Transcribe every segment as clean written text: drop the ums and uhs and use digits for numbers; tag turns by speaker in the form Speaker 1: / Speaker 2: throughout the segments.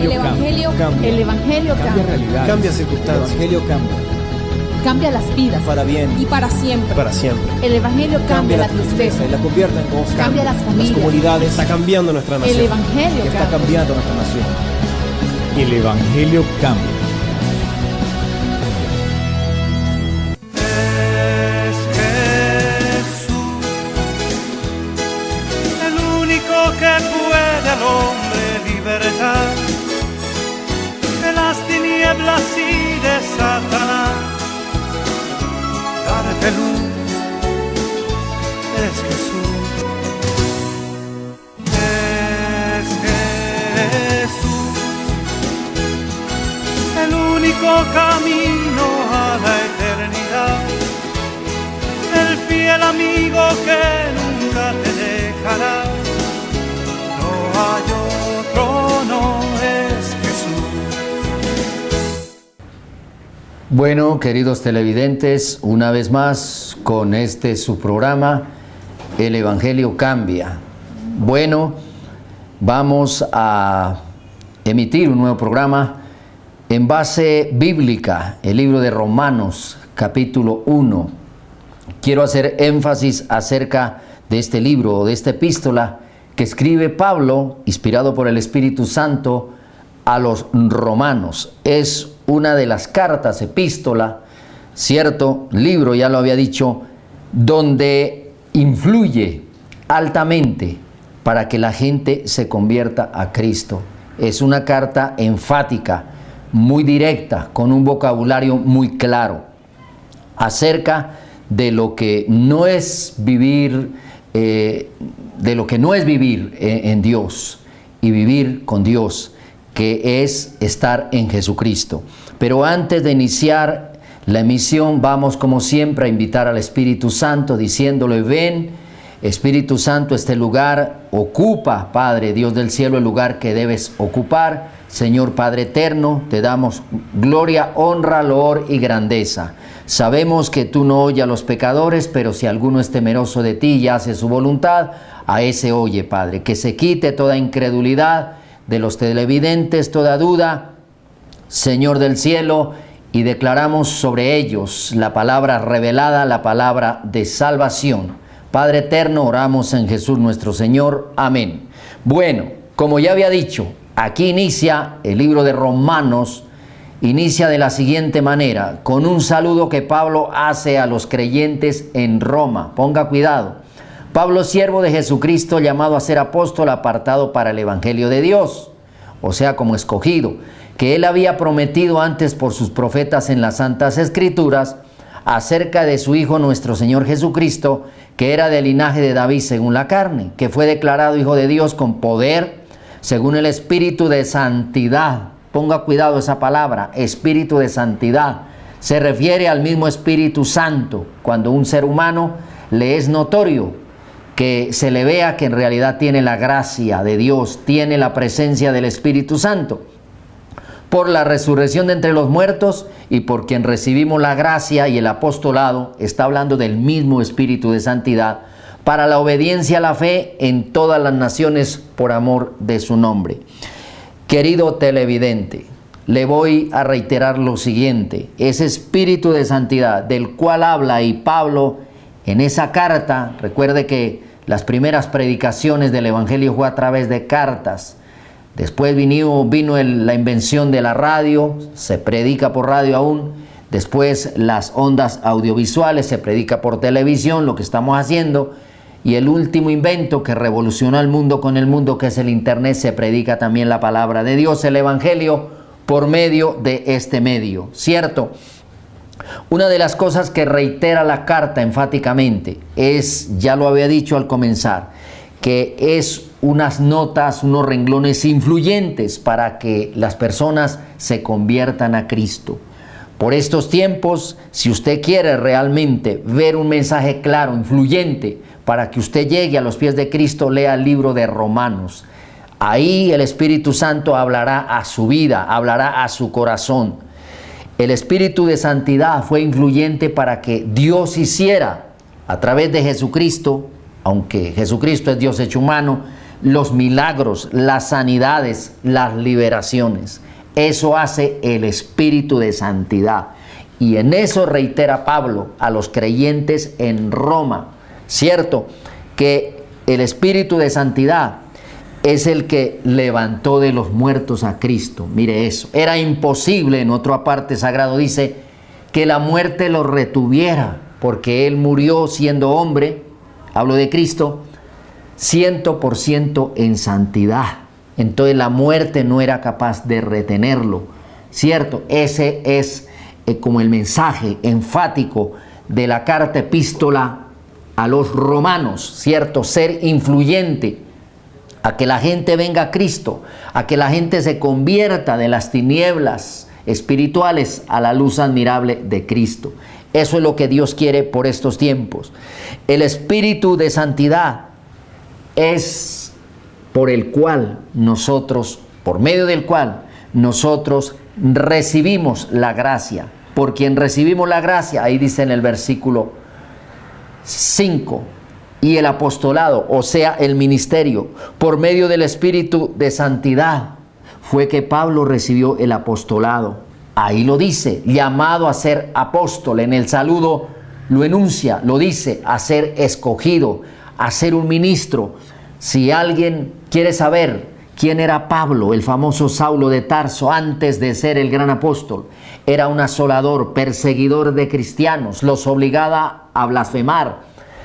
Speaker 1: Evangelio cambia.
Speaker 2: El Evangelio
Speaker 1: Cambia
Speaker 2: cambia.
Speaker 1: realidades.
Speaker 3: Cambia
Speaker 1: El
Speaker 3: circunstancias.
Speaker 1: Evangelio cambia.
Speaker 2: Cambia las vidas.
Speaker 3: Para bien.
Speaker 2: Y para siempre.
Speaker 3: Para siempre.
Speaker 2: El Evangelio cambia la tristeza.
Speaker 1: y la convierte en constante.
Speaker 2: Cambia las
Speaker 1: Las
Speaker 2: familias.
Speaker 1: comunidades.
Speaker 3: Está cambiando nuestra
Speaker 2: El
Speaker 3: nación.
Speaker 2: Evangelio
Speaker 1: que está
Speaker 2: cambia.
Speaker 1: cambiando nuestra nación. El Evangelio cambia.
Speaker 4: Es Jesús, el único que puede al hombre libertar de las tinieblas y de Satanás, darte luz. Es Jesús, es Jesús, el único camino a la eternidad, el fiel amigo que nunca te dejará. No hay otro, no es Jesús.
Speaker 5: Bueno, queridos televidentes, una vez más con este su programa, El Evangelio Cambia. Bueno, vamos a emitir un nuevo programa en base bíblica, el libro de Romanos, capítulo 1. Quiero hacer énfasis acerca de este libro, de esta epístola que escribe Pablo, inspirado por el Espíritu Santo, a los romanos. Es una de las cartas, epístola, cierto, libro, ya lo había dicho, donde influye altamente para que la gente se convierta a Cristo. Es una carta enfática, muy directa, con un vocabulario muy claro, acerca de lo que no es vivir, en Dios y vivir con Dios, que es estar en Jesucristo. Pero antes de iniciar la emisión, vamos como siempre a invitar al Espíritu Santo, diciéndole: ven, Espíritu Santo, este lugar ocupa, Padre Dios del cielo, el lugar que debes ocupar. Señor Padre eterno, te damos gloria, honra, loor y grandeza. Sabemos que tú no oyes a los pecadores, pero si alguno es temeroso de ti y hace su voluntad, a ese oye, Padre. Que se quite toda incredulidad de los televidentes, toda duda, Señor del cielo, y declaramos sobre ellos la palabra revelada, la palabra de salvación. Padre eterno, oramos en Jesús nuestro Señor. Amén. Bueno, como ya había dicho, aquí inicia el libro de Romanos, inicia de la siguiente manera, con un saludo que Pablo hace a los creyentes en Roma. Ponga cuidado. Pablo, siervo de Jesucristo, llamado a ser apóstol, apartado para el Evangelio de Dios, o sea, como escogido, que él había prometido antes por sus profetas en las Santas Escrituras, acerca de su Hijo nuestro Señor Jesucristo, que era del linaje de David según la carne, que fue declarado Hijo de Dios con poder, según el Espíritu de santidad. Ponga cuidado esa palabra, Espíritu de santidad. Se refiere al mismo Espíritu Santo, cuando un ser humano le es notorio que se le vea que en realidad tiene la gracia de Dios, tiene la presencia del Espíritu Santo. Por la resurrección de entre los muertos y por quien recibimos la gracia y el apostolado, está hablando del mismo Espíritu de santidad, para la obediencia a la fe en todas las naciones por amor de su nombre. Querido televidente, le voy a reiterar lo siguiente: ese Espíritu de santidad del cual habla y Pablo en esa carta, recuerde que las primeras predicaciones del Evangelio fue a través de cartas. Después vino la invención de la radio, se predica por radio aún. Después las ondas audiovisuales, se predica por televisión, lo que estamos haciendo. Y el último invento que revolucionó al mundo con el mundo, que es el Internet, se predica también la palabra de Dios, el Evangelio, por medio de este medio, ¿cierto? Una de las cosas que reitera la carta enfáticamente es, ya lo había dicho al comenzar, que es unas notas, unos renglones influyentes para que las personas se conviertan a Cristo. Por estos tiempos, si usted quiere realmente ver un mensaje claro, influyente, para que usted llegue a los pies de Cristo, lea el libro de Romanos. Ahí el Espíritu Santo hablará a su vida, hablará a su corazón. El Espíritu de santidad fue influyente para que Dios hiciera, a través de Jesucristo, aunque Jesucristo es Dios hecho humano, los milagros, las sanidades, las liberaciones. Eso hace el Espíritu de santidad. Y en eso reitera Pablo a los creyentes en Roma, ¿cierto? Que el Espíritu de santidad es el que levantó de los muertos a Cristo. Mire eso. Era imposible, en otra parte sagrado dice, que la muerte lo retuviera, porque Él murió siendo hombre, hablo de Cristo, 100% en santidad. Entonces la muerte no era capaz de retenerlo, ¿cierto? Ese es como el mensaje enfático de la carta epístola a los romanos, ¿cierto? Ser influyente, a que la gente venga a Cristo, a que la gente se convierta de las tinieblas espirituales a la luz admirable de Cristo. Eso es lo que Dios quiere por estos tiempos. El Espíritu de santidad es por el cual nosotros, por medio del cual nosotros recibimos la gracia. Por quien recibimos la gracia, ahí dice en el versículo 5, y el apostolado, o sea, el ministerio, por medio del Espíritu de santidad, fue que Pablo recibió el apostolado. Ahí lo dice, llamado a ser apóstol. En el saludo lo enuncia, lo dice, a ser escogido, a ser un ministro. Si alguien quiere saber quién era Pablo, el famoso Saulo de Tarso, antes de ser el gran apóstol, era un asolador, perseguidor de cristianos, los obligaba a blasfemar,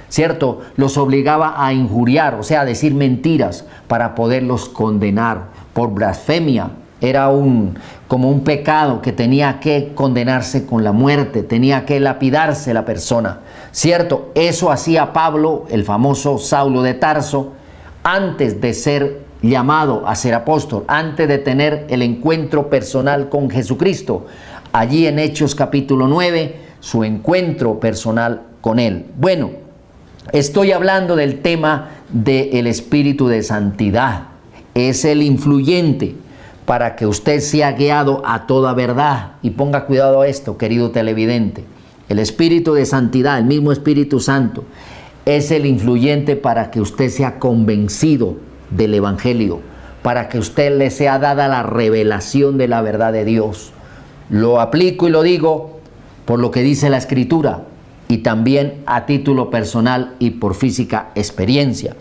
Speaker 5: ¿cierto? Los obligaba a injuriar, o sea, a decir mentiras para poderlos condenar por blasfemia. Era como un pecado que tenía que condenarse con la muerte, tenía que lapidarse la persona, ¿cierto? Eso hacía Pablo, el famoso Saulo de Tarso, antes de ser llamado a ser apóstol, antes de tener el encuentro personal con Jesucristo. Allí en Hechos capítulo 9, su encuentro personal con Él. Bueno, estoy hablando del tema del Espíritu de santidad. Es el influyente para que usted sea guiado a toda verdad. Y ponga cuidado a esto, querido televidente. El Espíritu de santidad, el mismo Espíritu Santo, es el influyente para que usted sea convencido del Evangelio, para que usted le sea dada la revelación de la verdad de Dios. Lo aplico y lo digo por lo que dice la Escritura y también a título personal y por física experiencia.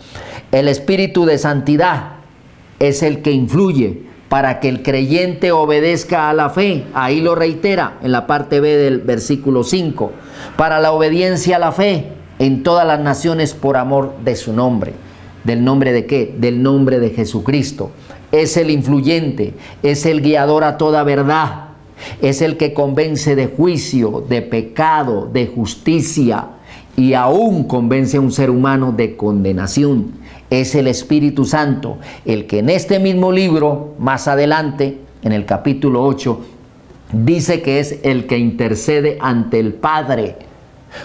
Speaker 5: El Espíritu de santidad es el que influye para que el creyente obedezca a la fe. Ahí lo reitera en la parte B del versículo 5. Para la obediencia a la fe en todas las naciones por amor de su nombre. ¿Del nombre de qué? Del nombre de Jesucristo. Es el influyente, es el guiador a toda verdad. Es el que convence de juicio, de pecado, de justicia y aún convence a un ser humano de condenación. Es el Espíritu Santo, el que en este mismo libro, más adelante, en el capítulo 8, dice que es el que intercede ante el Padre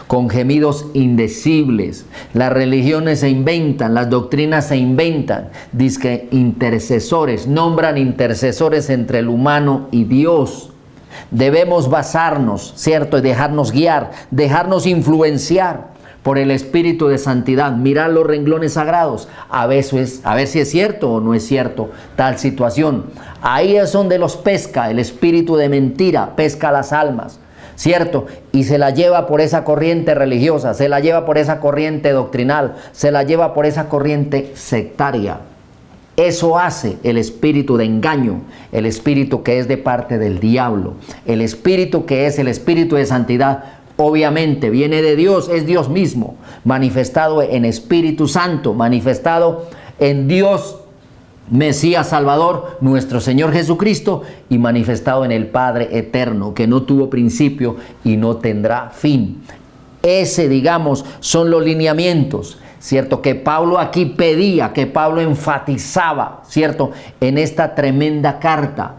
Speaker 5: con gemidos indecibles. Las religiones se inventan, las doctrinas se inventan. Dice que intercesores, nombran intercesores entre el humano y Dios. Debemos basarnos, ¿cierto? Y dejarnos guiar, dejarnos influenciar por el Espíritu de santidad, mirar los renglones sagrados, a ver si es cierto o no es cierto tal situación. Ahí es donde los pesca el espíritu de mentira, pesca las almas, ¿cierto? Y se la lleva por esa corriente religiosa, se la lleva por esa corriente doctrinal, se la lleva por esa corriente sectaria. Eso hace el espíritu de engaño, el espíritu que es de parte del diablo, el espíritu que es el Espíritu de santidad. Obviamente viene de Dios, es Dios mismo, manifestado en Espíritu Santo, manifestado en Dios Mesías Salvador, nuestro Señor Jesucristo, y manifestado en el Padre eterno, que no tuvo principio y no tendrá fin. Ese, digamos, son los lineamientos, ¿cierto? Que Pablo aquí pedía, que Pablo enfatizaba, ¿cierto? En esta tremenda carta,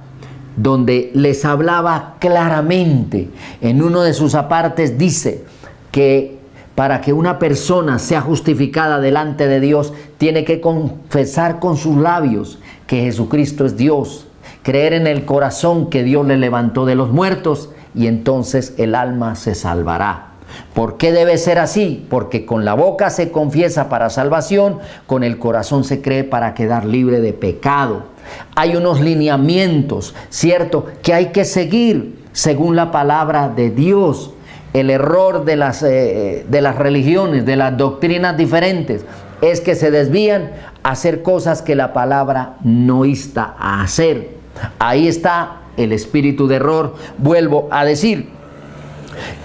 Speaker 5: donde les hablaba claramente. En uno de sus apartes dice que para que una persona sea justificada delante de Dios, tiene que confesar con sus labios que Jesucristo es Dios, creer en el corazón que Dios le levantó de los muertos, y entonces el alma se salvará. ¿Por qué debe ser así? Porque con la boca se confiesa para salvación, con el corazón se cree para quedar libre de pecado. Hay unos lineamientos, ¿cierto?, que hay que seguir según la palabra de Dios. El error de las religiones, de las doctrinas diferentes, es que se desvían a hacer cosas que la palabra no insta a hacer. Ahí está el espíritu de error. Vuelvo a decir,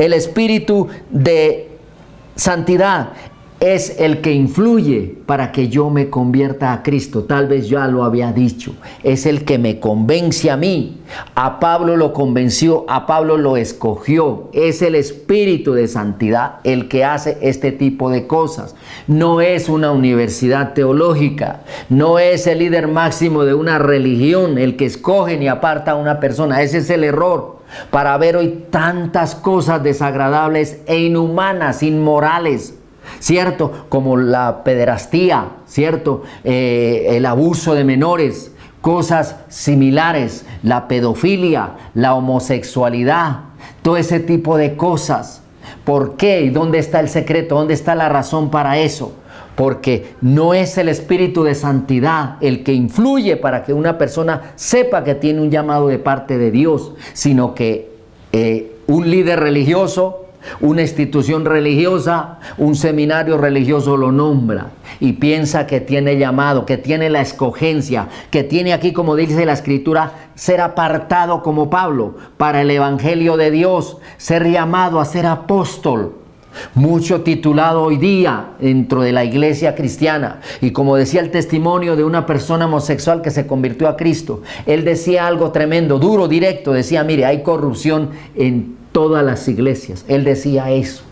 Speaker 5: el espíritu de santidad es el que influye para que yo me convierta a Cristo. Tal vez ya lo había dicho. Es el que me convence a mí. A Pablo lo convenció, a Pablo lo escogió. Es el espíritu de santidad el que hace este tipo de cosas. No es una universidad teológica. No es el líder máximo de una religión el que escoge ni aparta a una persona. Ese es el error. Para ver hoy tantas cosas desagradables e inhumanas, inmorales, ¿cierto? Como la pederastía, ¿cierto? El abuso de menores, cosas similares, la pedofilia, la homosexualidad, todo ese tipo de cosas. ¿Por qué? ¿Y dónde está el secreto? ¿Dónde está la razón para eso? Porque no es el espíritu de santidad el que influye para que una persona sepa que tiene un llamado de parte de Dios, sino que un líder religioso, una institución religiosa, un seminario religioso lo nombra y piensa que tiene llamado, que tiene la escogencia, que tiene aquí, como dice la Escritura, ser apartado como Pablo para el evangelio de Dios, ser llamado a ser apóstol. Mucho titulado hoy día dentro de la iglesia cristiana. Y como decía el testimonio de una persona homosexual que se convirtió a Cristo, él decía algo tremendo, duro, directo. Decía, mire, hay corrupción en todas las iglesias. Él decía eso.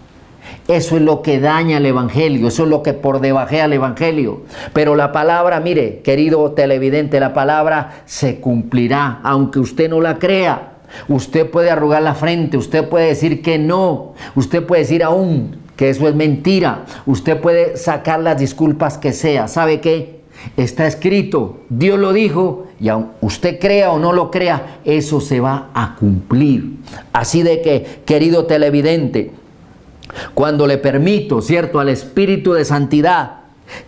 Speaker 5: Eso es lo que daña el evangelio, eso es lo que por debajea el evangelio. Pero la palabra, mire, querido televidente, la palabra se cumplirá, aunque usted no la crea. Usted puede arrugar la frente, usted puede decir que no, usted puede decir aún que eso es mentira, usted puede sacar las disculpas que sea. ¿Sabe qué? Está escrito, Dios lo dijo, y aun usted crea o no lo crea, eso se va a cumplir. Así de que, querido televidente, cuando le permito, ¿cierto?, al Espíritu de Santidad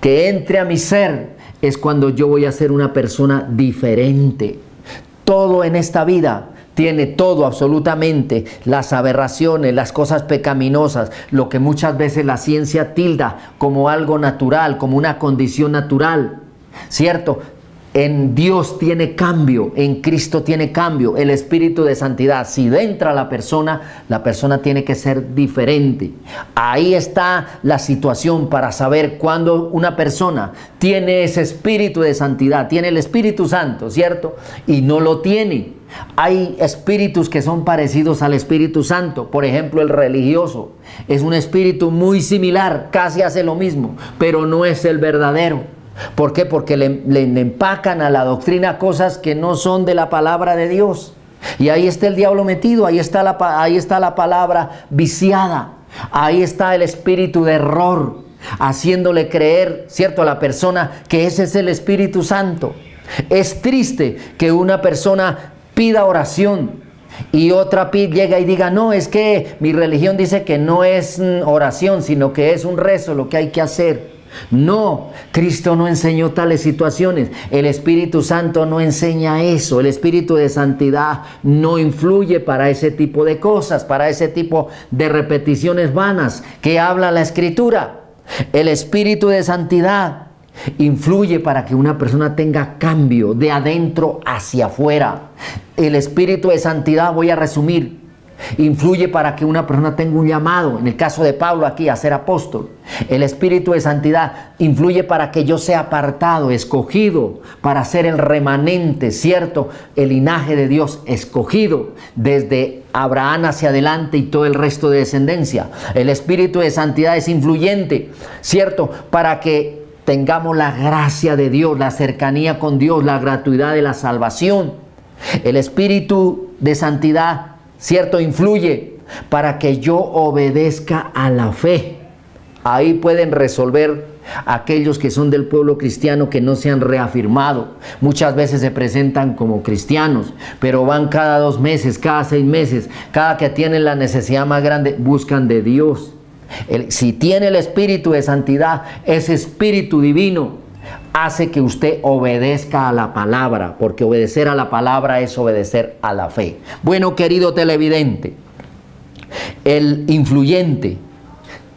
Speaker 5: que entre a mi ser, es cuando yo voy a ser una persona diferente. Todo en esta vida tiene todo, absolutamente, las aberraciones, las cosas pecaminosas, lo que muchas veces la ciencia tilda como algo natural, como una condición natural, ¿cierto? En Dios tiene cambio, en Cristo tiene cambio, el Espíritu de Santidad. Si entra la persona tiene que ser diferente. Ahí está la situación para saber cuándo una persona tiene ese Espíritu de Santidad, tiene el Espíritu Santo, ¿cierto? Y no lo tiene. Hay espíritus que son parecidos al Espíritu Santo. Por ejemplo, el religioso es un espíritu muy similar, casi hace lo mismo, pero no es el verdadero. ¿Por qué? Porque le empacan a la doctrina cosas que no son de la palabra de Dios. Y ahí está el diablo metido, ahí está la palabra viciada, ahí está el espíritu de error, haciéndole creer, ¿cierto?, a la persona que ese es el Espíritu Santo. Es triste que una persona pida oración y otra llega y diga, no, es que mi religión dice que no es oración, sino que es un rezo lo que hay que hacer. No, Cristo no enseñó tales situaciones. El Espíritu Santo no enseña eso. El Espíritu de Santidad no influye para ese tipo de cosas, para ese tipo de repeticiones vanas que habla la Escritura. El Espíritu de Santidad influye para que una persona tenga cambio de adentro hacia afuera. El Espíritu de Santidad, voy a resumir, influye para que una persona tenga un llamado, en el caso de Pablo aquí, a ser apóstol. El Espíritu de Santidad influye para que yo sea apartado, escogido, para ser el remanente, ¿cierto? El linaje de Dios escogido desde Abraham hacia adelante y todo el resto de descendencia. El Espíritu de Santidad es influyente, ¿cierto? Para que tengamos la gracia de Dios, la cercanía con Dios, la gratuidad de la salvación. El Espíritu de Santidad, ¿cierto?, influye para que yo obedezca a la fe. Ahí pueden resolver Aquellos que son del pueblo cristiano que no se han reafirmado, muchas veces se presentan como cristianos, pero van cada 2 meses, cada 6 meses, cada que tienen la necesidad más grande, buscan de Dios. Si tiene el espíritu de santidad, ese espíritu divino hace que usted obedezca a la palabra, porque obedecer a la palabra es obedecer a la fe. Bueno, querido televidente, el influyente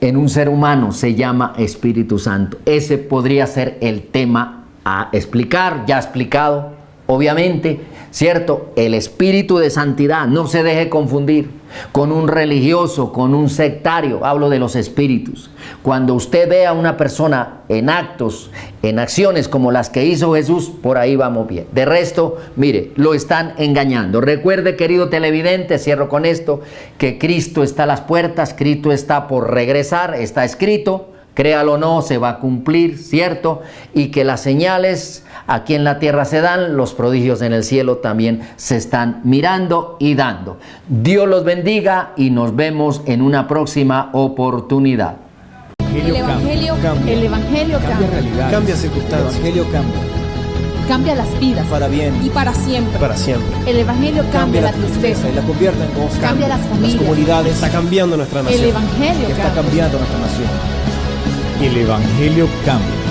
Speaker 5: en un ser humano se llama Espíritu Santo. Ese podría ser el tema a explicar, ya explicado, obviamente, ¿cierto? El espíritu de santidad, no se deje confundir con un religioso, con un sectario. Hablo de los espíritus. Cuando usted ve a una persona en actos, en acciones como las que hizo Jesús, por ahí vamos bien. De resto, mire, lo están engañando. Recuerde, querido televidente, cierro con esto, que Cristo está a las puertas, Cristo está por regresar, está escrito. Créalo o no, se va a cumplir, ¿cierto? Y que las señales aquí en la tierra se dan, los prodigios en el cielo también se están mirando y dando. Dios los bendiga y nos vemos en una próxima oportunidad.
Speaker 2: El Evangelio
Speaker 1: cambia.
Speaker 2: El Evangelio
Speaker 1: Cambia
Speaker 2: cambia.
Speaker 1: realidades.
Speaker 3: Cambia
Speaker 1: El
Speaker 3: circunstancias.
Speaker 1: Evangelio cambia.
Speaker 2: Cambia las vidas.
Speaker 3: Para bien.
Speaker 2: Y para siempre.
Speaker 3: Para siempre.
Speaker 2: El Evangelio cambia la tristeza.
Speaker 1: y la convierte en gozo.
Speaker 2: Cambia las familias.
Speaker 1: comunidades.
Speaker 3: Está cambiando nuestra
Speaker 2: El
Speaker 3: nación.
Speaker 2: Evangelio
Speaker 1: Está
Speaker 2: cambia.
Speaker 1: cambiando nuestra nación. El Evangelio cambia.